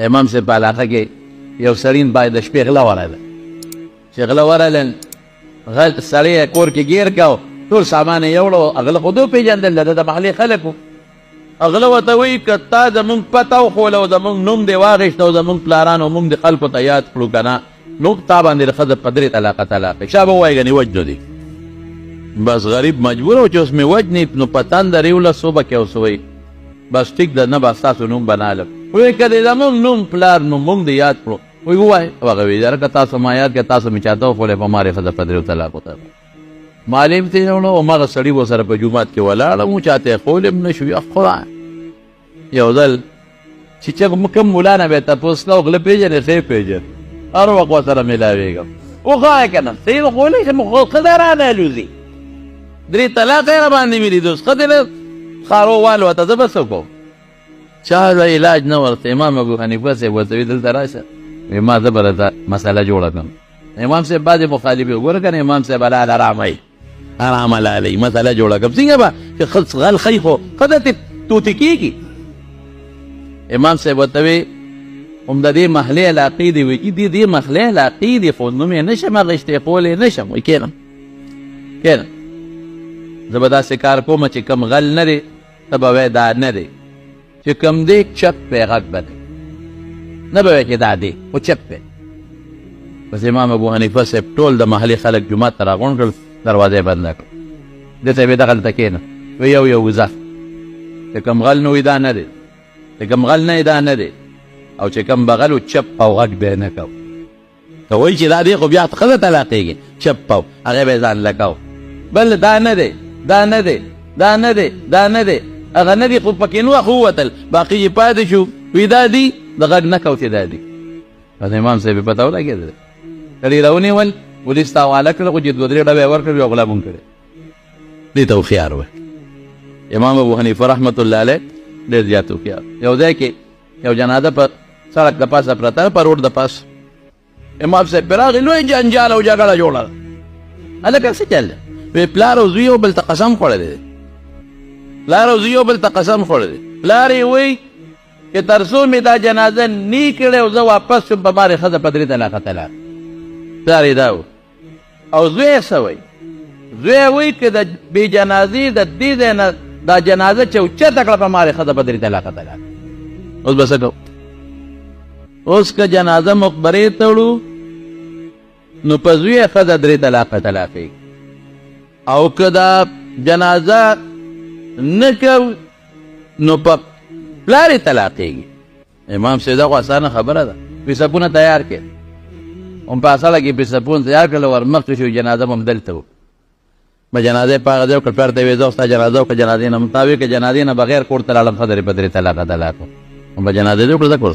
امام صاحب په علاقه کې یو سړی باید د شپې غله ورغله چې غله ورغلل غل سړی کور کې ګیر کاو ټول سامان یې یوړو هغه خو دو پېژندل د محلې خلک وو هغه ورته وایي که تا زمونږ پته وښوله او زمونږ نوم دې واخېسته او زمونږ پلارانو موږ دې خلکو ته یاد کړو که نه نو تا باندې د ښځه په درې طلاقه طلاق کړي شا به ووایي ګنې وجنو دي بس غریب مجبور و چې اوس مې وجني نو په تندر یې ولس صبح کې اوس وایي بس ټیک ده نه به ستاسو نوم بنالم وایي که دې زمونږ نوم پلار نوم موږ دې یاد کړو وایي ووایي هغه وایي یاره که تاسو ما یاد کړه تاسو مې چاته وښولې په ما ښځه په درېو طلاقو ته معلم ته یې وړو هماغه سړي ورسره په جومات کې ولاړم و چاته یې ښولې هم نه شو یا خدای یو ځل چې کوم ملا نه به تپوس کوه غله پېژنې ښې پېژن هر وخت ورسره میلاوېږم وښایه که نه څه یې ښولې چې ښځه رانه الوځي درې طلاقه یې راباندې مې لیدو ښځې له خارو والوته زه به څه کوم چا به علاج نه ورته امام ابو حنیفه صاحب ورته وایي دلته راشه وایي ما زه به درته مسله جوړه کړم امام صاحب بعضې مخالفې وګوره که نه امام صاحب الله ارامئ ارام لالی مسله جوړه کړم څنګه به چې غل ښي خو ښځه ترې توتې کېږي امام صاحب ورته وایي هم د دې محلې علاقې دي وایي چې دې محلې علاقې دي خو نوم یې نه شم اخېستی کولی نه شم وایي کښېنم کښېنم زه به داسې کار کوم چې کم غل نه دی ته به وایې دا نه دی چې کم دی چپ دی غږ به دی نه به وایې چې دا دی خو چپ دی بس امام ابو حنیفه صاحب ټول د محلې خلک جومات ته راغونډ کړل دروازه یې بنده کړه دې ته یې وایي دغلته کښېنه وایي یو وځه چې کم غل نه وي دا نه دی چې کم غل نه دا نه دی او چې کم بغل و چپ او غږ به یې نه کو که وایي چې دا دی خو بیا ښځه طلاقېږي چپ او هغې به یې ځان لکو بل دا نه دی دا نه دی دا نه دی دا نه دی هغه نه دی خو پکې نو خو ووتل باقي یې پاتې شو وي دا دی د غږ نه کو چې دا دی بس امام صاحب یې پته ولګېده سړي راونیول پولیس ته حواله کړه خو چې دوه درې ډبې یې ورکړې یو غلا مونږ کړې دې ته هوښیار وی امام ابو حنیفه رحمت الله علیه ډېر زیات هوښیار یو ځای کې یو جنازه په سړک د پاسه پرته ده په روډ د پاسه امام صاحب پرې راغی لوی جنجال او جګړه جوړه ده هلکه څه چل دی وی پلار او زوی یو بل ته قسم خوړلی دی پلار او زوی یو بل ته قسم خوړلی دی پلار یې وایي چې تر څو مې دا جنازه نی کړې او زه واپس شم په ما ښځه په درې طلاقه طلاق پلار یې دا و او زوی یې څه وایي زوی یې وایي که د بې جنازې د دې ځای نه دا جنازه چې اوچته کړه په ما ښځه په درې طلاقه طلاق اوس به څه کوو اوس که جنازه مقبرې ته وړو نو په زوی یې ښځه درې طلاقه طلاقېږي او که دا جنازه نه کو نو په پلار یې طلاقېږي امام صاحب دا خو اسانه خبره ده پیسپونه تیار کړې هم په اصله کې پیسپون تیار کړل ور مخکې شو جنازه به هم دلته و به جنازه یې په هغه ځای وکړ پلار ته یې ویې زه ستا جنازه وکړه جنازې نه مطابق جنازې نه بغیر کور ته لاړم ښځه په درې طلاقه طلاق هم به جنازې دې وکړه زه کور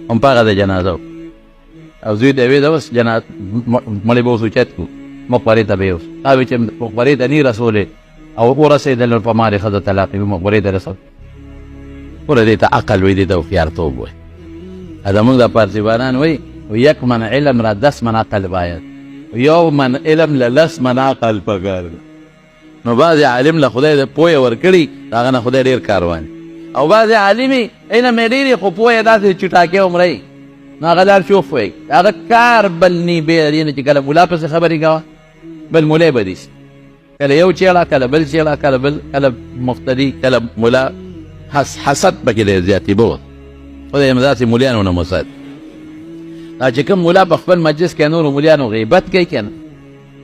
هم په هغه ځای جنازه وکړه او زوی ته یې ویې زه اوس مړی به اوس اوچت کړو مقبرې ته به یې اوس تا وایي چې مقبرې ته نی رسولې او ورسېدل په ما ښځه طلاق وي مقبرې ته رسول ګوره دې ته عقل وایي دې ته هوښیارتوب وایي زمونږ د پارسیوانان وایي یک من علم را 10 من عقل باید یو من علم له 10 من عقل پکار دی نو بعضې عالم له خدای د پوهه ورکړي هغه نه خدای ډېر کاروان او بعضې عالمي علم یې ډېر خو پوهه یې داسې چټاکې عمرئ نو هغه دار شوف وایي هغه کار بل نی بې دې نه چې کله ملا پسې خبرې کوه بل ملا به دي کله یو چېړه کله بل چېړه کله بل کله مفتدي کله ملا حسد پکې دی زیاتې بوت خدای یې داسې ملیانو نه مسد دا چې کوم ملا په خپل مجلس کې نورو ملیانو غیبت کوي که نه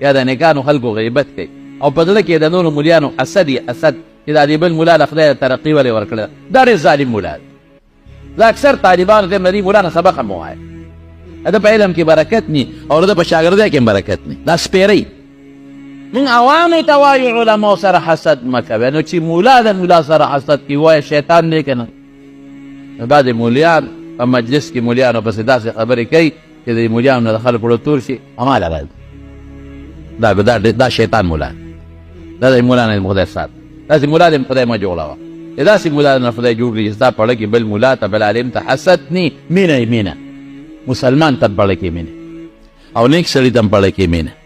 یا د نیکانو خلکو غیبت کوي او په زړه کې د نورو ملیانو حسد یې حسد چې دا دې بل ملا له خدای ترقي ولې ورکړه دا ډېر ظالم ملا دی دا اکثر طالبانو ته د دې ملا نه سبق هم ووایه د په علم کې برکت نی او د په شاګردۍ کې برکت نی دا سپېرئ من عوامو ته وایو علماو سره حسد مه کوئ نو چې ملا د ملا سره حسد کوي وایه شیطان دی که نه بعضې مولیان په مجلس کې مولیانو پسې داسې خبرې کوي چې د مولیانو نه د خلکو ړه تور شي هماله راځي دا شیطان مولا دا د مولا نه خدای سات داسې مولا دې خدای مه جوړوه چې داسې مولا نه خدای جوړ کړي چې ستا په اړه کې بل مولا ته بل عالم ته حسد نی مینه یې مینه مسلمان ته په اړه کې مینه او نیک سړي ته په اړه کې مینه